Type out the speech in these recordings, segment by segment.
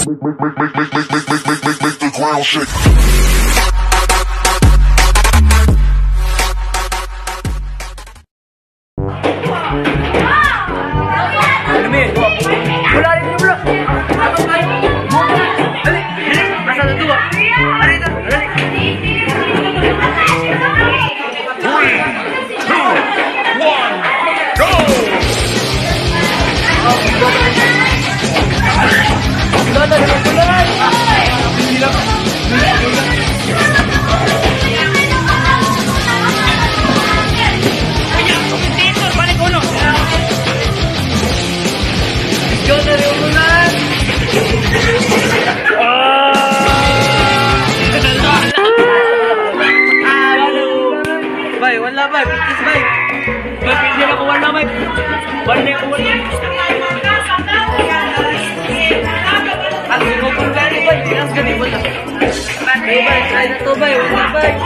Make the ground shake. Bay, wala bay, bitis bay. Bay, hindi na ko wala bay. Wala ko wala. Ang ko kung gani bay, bilang gani wala. Bay, bay, try na to bay, wala bay.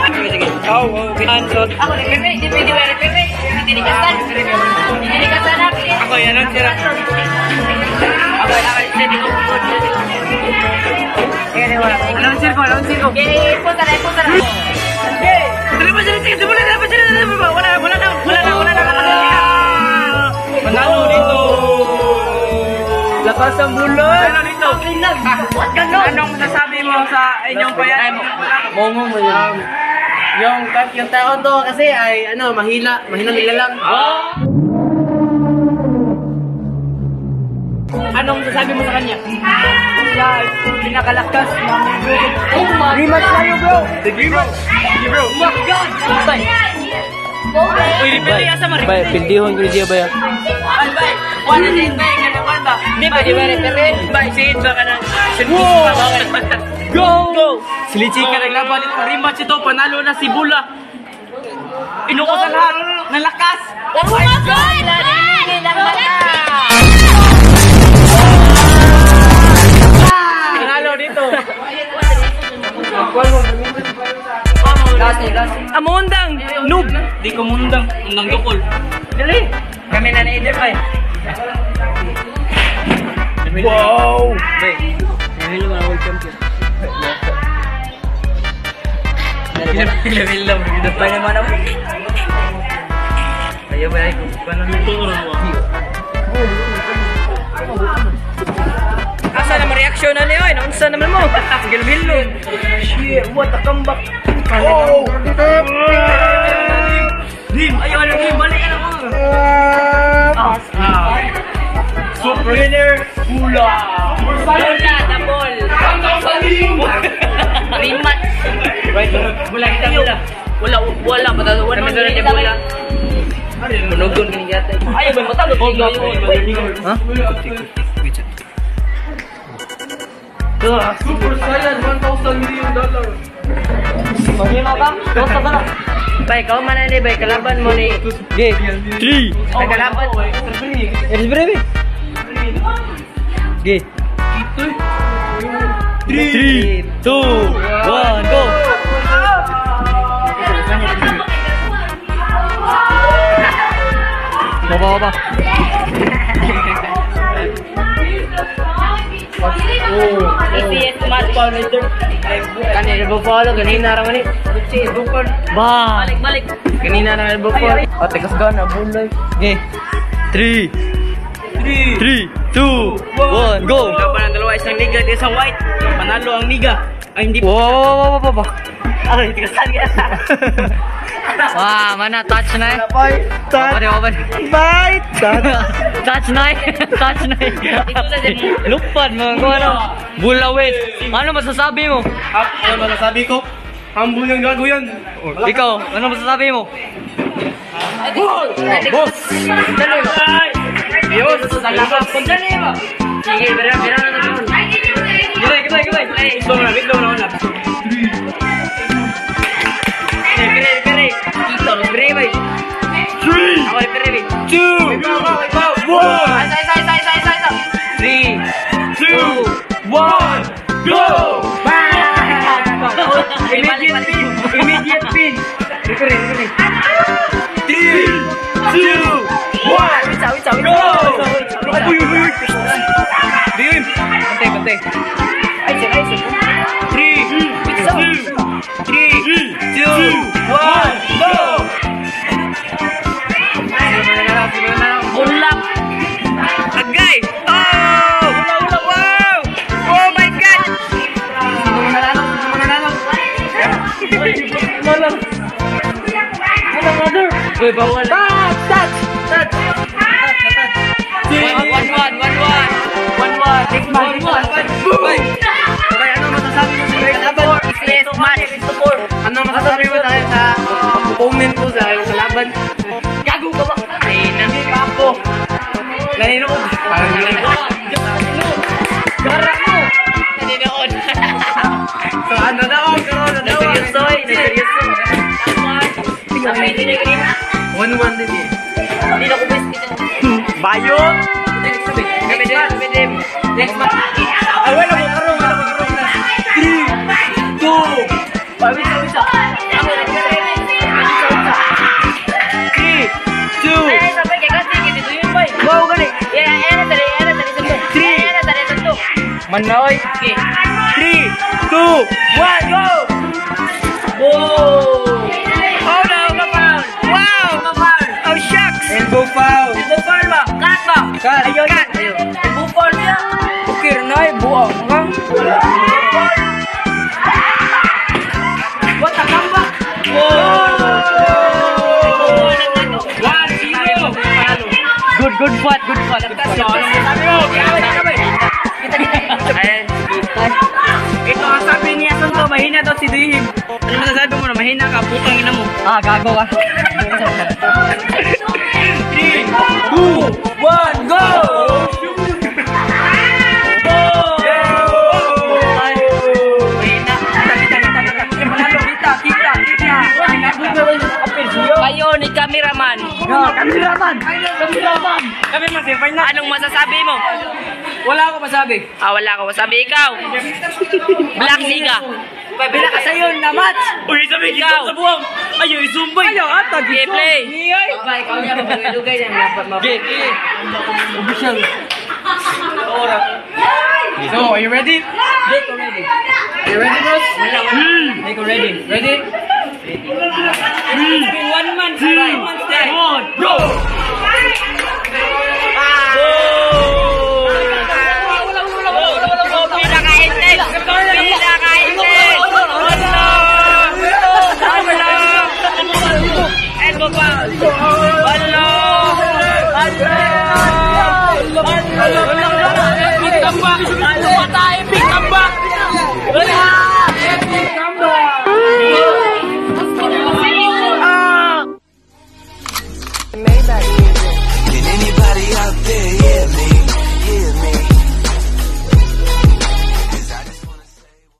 Oh, ansot. Ako ni Pepe, di pwede wala Pepe. Hindi nikasan. Hindi nikasan ako. Ako yan ang sira. Ako hindi ko. Kaya wala. Anong sirko? Okay, punta na. Okay. Wala na. Panalo dito. Lakas ang bulon. Panalo dito. Anong masasabi mo sa inyong bayan? Momo mo yung tao to kasi ay mahina nila lang. Anong masasabi mo sa kanya? Siya pinakalakas ng rematch tayo bro. Bro. Oh my God. Bye. Uy, ripili asa mo. Bay, pindihon ko niya bay. Bay. Wala din bay kana ba? Di ba di ba referee? Bay, sige ka na. Go. Silichi ka naglaban ito. Rematch ito, panalo na si Bula. Inuko sa lahat ng lakas. Oh my God! Panalo dito. Last. Amundang noob. Di ko mundang. Mundang dukol. Dali. Kami na na-edit pa eh. Wow. Bay, nahilo na world champion. Level lang. Bay naman ako. Ayaw ba ay paano nito Asa naman reaksyon na niyo? Naunsa naman mo? Gilmilo. Shit, what a comeback. Oh! Dim, ayaw na Dim, balik ka na mo. Super winner, Bula. The ball. Rematch. Right, Bula kita Bula. Wala. Patatawa naman doon yung Bula. Manugon ka niya tayo. Ayaw ba matalo? Ha? Super Saiyan, $1,000 million. Mahina ba? Basta ba na? Bay, ikaw man na ni Bay, kalaban mo ni... Okay, 3. Ay, kalaban. It's brave. Okay. 3, 2, 1, go. Baba. ACS match. Kanina nagpo-follow, ganina naman ni. Ba. Balik. Ganina naman nagpo-follow. Ate kasgana bulay. Okay. 3, 2, 1, go. Laban ang dalawa, isang niga at isang white. Panalo ang niga. Ay, hindi Wow. Ay, tikasan ka. Wah, mana touch na eh. Touch. Bye. Touch na eh. Lupad mo kung ano. Bulawit. Ano masasabi mo? Ano masasabi ko? Humble ng gago yan. Ikaw, ano masasabi mo? Boss! Dali ba? Ayos! Dali ba? Sige, bira na naman. Gimay! Biglo mo na. Pere. Ito, bire ba? 3, Ako, bire. 2, 1, Isa. 3, 2, 1, go! Immediate pin. Referee. 3, 2, 1, go! Uy! Dim! Kante. go! Ulap! Agay! Oh! Wow! Oh my God! Uy, bawal. Touch! 1-1. Okay, ano masasabi mo sa kalaban? Ano masasabi mo sa opponent mo sa kalaban? Gago ka ba? Ay, nangikapo. Naninood. Gara mo! Naninood. So ano daw? Nagseryoso. 1-1 din eh. Hindi na ko biscuit. Bayot! Next match. Ay, wala mo karong na. 3, 2, Pabisa. 3, 2, Ay, sampai kay kasi dito yun, boy. wow, gali. Era tadi satu. Manoy. Okay. 3, 2, 1, go! Oh no, kapal. Wow! Oh, shucks! Elbow foul. Bufal ba? Cut ba? Cut. Ayun. Bufal niya. Okay, Renay, buang ka. What a comeback. 1-0. Good fight. Ito ang sabi niya Santo, mahina daw si Dihim. Ano masasabi mo na mahina ka, putang ina mo. Ah, gago ka. 3, 2, 1, go! Kayo ni cameraman. Kami masipay na. Anong masasabi mo? Wala ako masabi. Wala ka masabi. Ikaw. Black Siga. Pabila ka sa'yo na match. Uy, sabi ikaw. Sa buwang. Ayaw, isumbay. Ayaw, ata. Okay, play. Bye, ikaw niya. Pagpagilugay yan. Okay. Official. So, are you ready? Date already. Are you ready, bros? Date already. Ready? It's been 1 month. 1 month there. Go! Pinaka-intense. Elbow foul. Can anybody out there hear me?